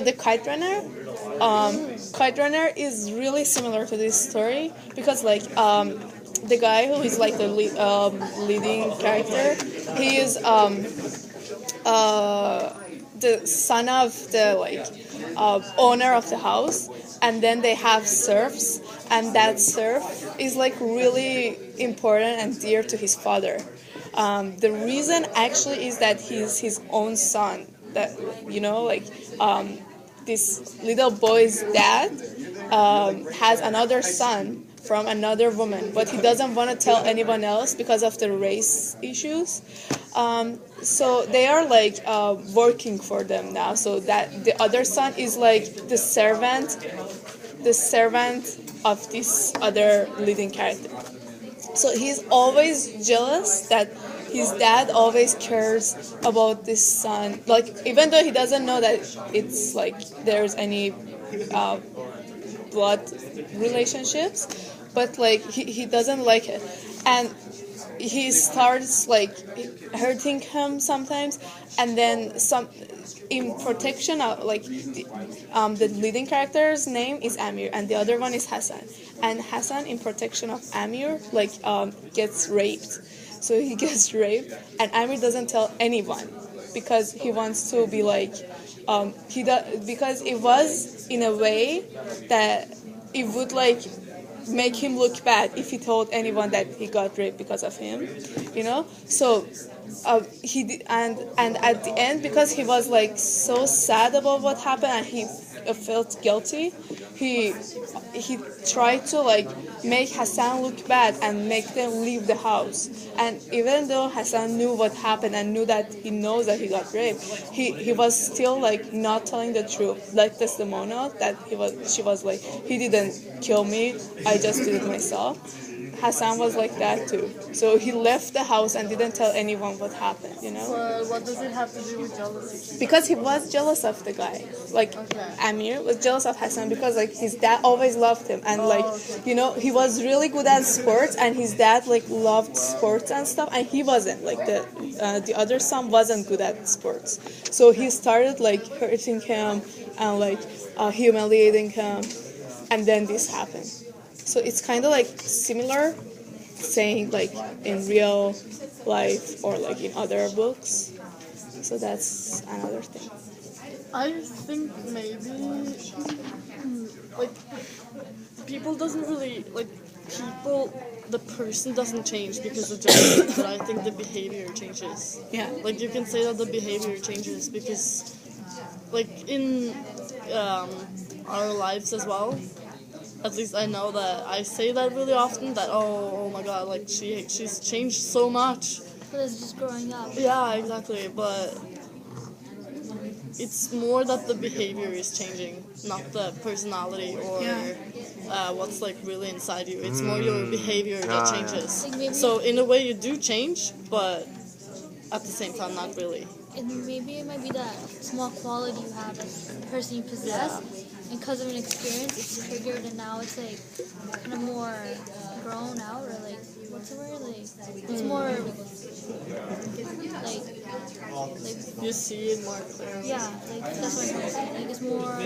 The Kite Runner is really similar to this story because like the guy who is like the leading character, he is the son of the owner of the house, and then they have serfs, and that serf is like really important and dear to his father. The reason actually is that he's his own son. That this little boy's dad has another son from another woman, but he doesn't want to tell anyone else because of the race issues. So they are working for them now. So that the other son is like the servant of this other leading character. So he's always jealous that his dad always cares about this son. Like, even though he doesn't know that it's like there's any blood relationships, but like he doesn't like it. And he starts like hurting him sometimes, and then some in protection of the leading character's name is Amir and the other one is Hassan, and Hassan in protection of Amir gets raped. So he gets raped, and Amir doesn't tell anyone because he wants to be because it was in a way that it would make him look bad if he told anyone that he got raped because of him, So he did, and at the end, because he was so sad about what happened and he felt guilty, he tried to make Hassan look bad and make them leave the house. And even though Hassan knew what happened and knew that he knows that he got raped, he was still not telling the truth, like Desdemona, that she was like, he didn't kill me, I just did it myself. Hassan was like that too. So he left the house and didn't tell anyone what happened, Well, what does it have to do with jealousy? Because he was jealous of the guy. Amir was jealous of Hassan because his dad always loved him, and he was really good at sports, and his dad loved sports and stuff, and he wasn't. The other son wasn't good at sports. So he started hurting him and humiliating him, and then this happened. So it's kind of similar, saying in real life or in other books. So that's another thing. I think maybe people doesn't really the person doesn't change because of jealousy, but I think the behavior changes. Yeah. You can say that the behavior changes because in our lives as well. At least I know that I say that really often, that oh my god, she's changed so much. But it's just growing up. Yeah, exactly, but it's more that the behavior is changing, not the personality or what's really inside you. It's more your behavior that changes. So in a way you do change, but at the same time not really. And maybe it might be that small quality you have as the person you possess. And because of an experience, it's triggered, and now it's kind of more grown out, or what's the word? It's more you see it more clearly. Yeah, that's what I'm saying. It's more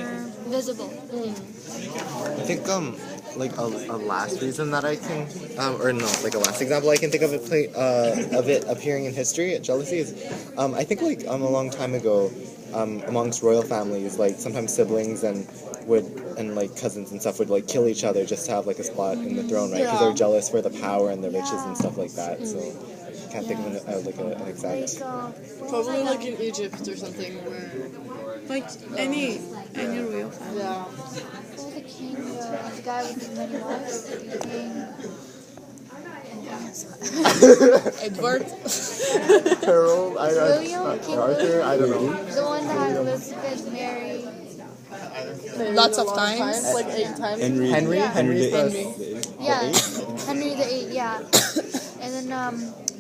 visible. I think a last reason that I can a last example I can think of it appearing in history, jealousy, is I think a long time ago, amongst royal families, sometimes siblings and cousins and stuff would kill each other just to have a spot in the throne, right? Because they're jealous for the power and the riches and stuff like that. So I can't think of an exact. Probably in Egypt or something where any royal family. Yeah. What was the king? The guy with the many wives? The king. Edward. Harold, William? King Arthur, I don't know. The one that had Elizabeth, Mary. Lots of times, 8 times. Henry. Yeah. Henry. Yeah, Henry VIII. Yeah, and then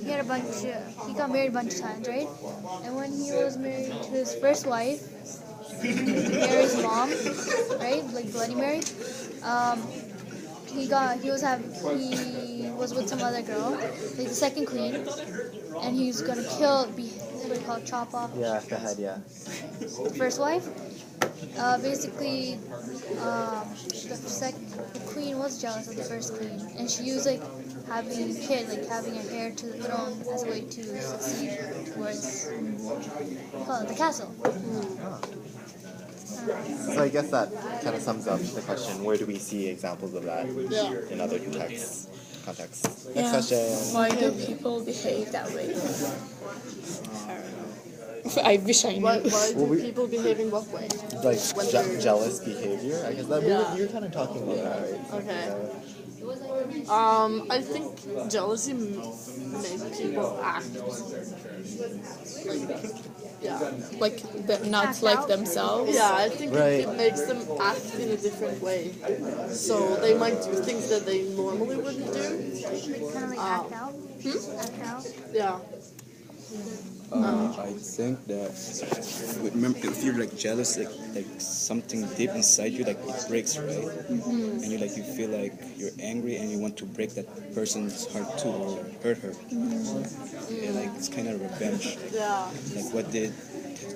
he got married a bunch of times, right? And when he was married to his first wife, Mary's mom, right, Bloody Mary, he was with some other girl, the second queen, and he was gonna chop off Yeah, the head, yeah. the first wife. basically, the queen was jealous of the first queen, and she used like having a kid, like having a heir to the throne, as a way to succeed towards the castle. So I guess that kind of sums up the question: where do we see examples of that Yeah. in other contexts? Next Yeah. question. Why do people behave that way? I wish I knew. Why do we- people behave in what way? Like When they're- jealous behavior. I guess that Yeah. you were kind of talking about that, right? Okay. I think jealousy makes people act Like not Act like out. themselves. yeah. I think Right. it makes them act in a different way. So they might do things that they normally wouldn't do. Like kind of like act out. Act out. Yeah. I think that remember if you're like jealous, like something deep inside you, like it breaks, right? And you feel like you're angry and you want to break that person's heart too or hurt her. Yeah, like it's kind of revenge, Yeah. like what did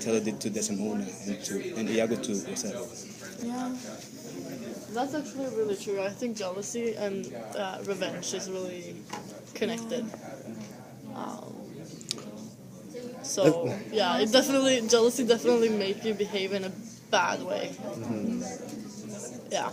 Tella did to Desdemona and Iago to Golsa. Yeah. That's actually really true. I think jealousy and revenge is really connected. So yeah, jealousy definitely make you behave in a bad way. Yeah.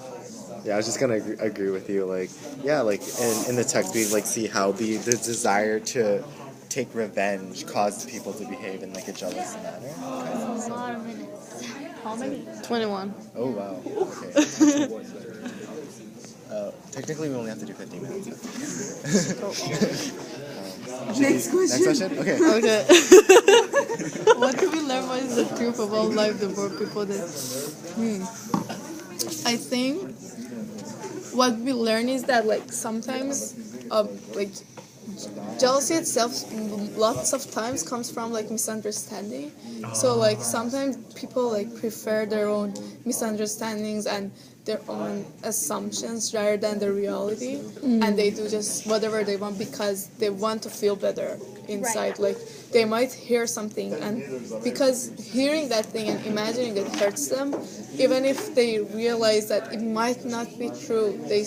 Yeah, I was just gonna agree with you. Like, yeah, like in the text we like see how the desire to take revenge caused people to behave in like a jealous manner. A lot of minutes. How many? 21. Oh wow. Okay. Technically, we only have to do 15 minutes. Next question. Next question. Okay. Okay. What can we learn? What is the truth about life? The more people that. I think what we learn is that like sometimes, like jealousy itself, lots of times comes from like misunderstanding. So like sometimes people like prefer their own misunderstandings and their own assumptions rather than the reality, and they do just whatever they want because they want to feel better inside. Like they might hear something, and because hearing that thing and imagining it hurts them, even if they realize that it might not be true, they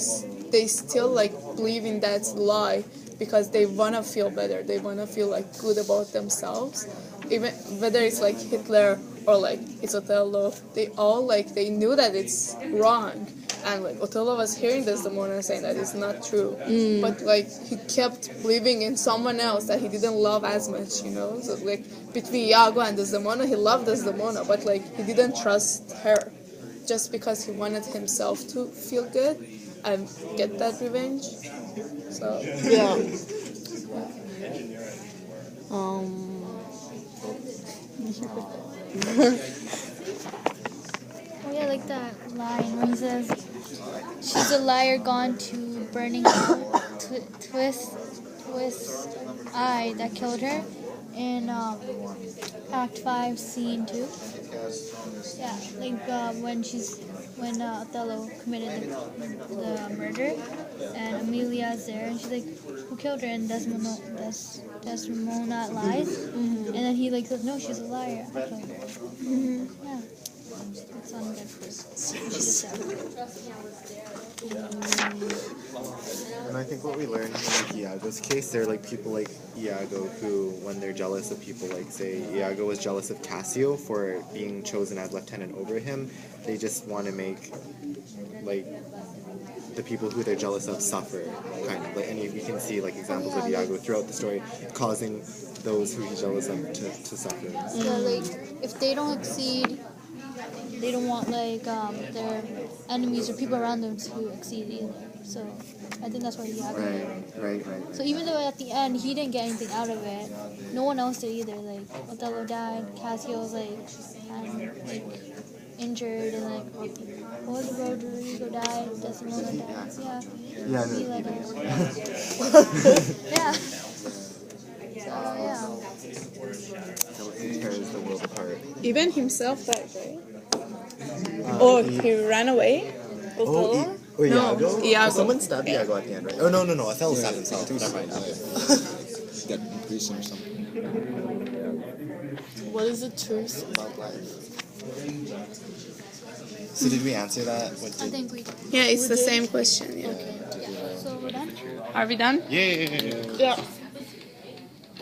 still like believe in that lie because they want to feel better. They want to feel like good about themselves, even whether it's like Hitler or like it's Othello. They all like they knew that it's wrong, and like Othello was hearing Desdemona saying that it's not true, but like he kept believing in someone else that he didn't love as much, you know. So like between Iago and Desdemona, he loved Desdemona, but like he didn't trust her, just because he wanted himself to feel good and get that revenge. So Yeah. Oh yeah, like that line where he says, "She's a liar gone to burning twist eye that killed her," in Act 5, Scene 2. Yeah, like when Othello committed the murder, and Amelia's there, and she's like, "Who killed her?" And Desdemona lies, and then he like says, "No, she's a liar. I killed her." Yeah, that's on good. She just said. And I think what we learned in like Iago's case, there are like people like Iago who, when they're jealous of people, like say Iago was jealous of Cassio for being chosen as lieutenant over him, they just want to make like the people who they're jealous of suffer, kind of. Like, and you can see like examples of Iago throughout the story causing those who he's jealous of to suffer. So like, if they don't succeed, they don't want like their enemies or people around them to succeed either. So I think that's why he had it. Right. So even though at the end he didn't get anything out of it, no one else did either. Like Othello died, Cassio was like injured, and like what was it, Rodrigo died, Desdemona died. Yeah. He let it. Yeah. So yeah. Jealousy tears the world apart. even himself died, right? Or he ran away. Othello? Iago? Iago. Someone stabbed Iago at the end, right? Oh, no. Othello stabbed himself. Never mind. Got in prison or something. What is the truth about life? So did we answer that? I think we did. Yeah, it's the same question. Yeah. Yeah. So we're done. Are we done? Yeah. Yeah.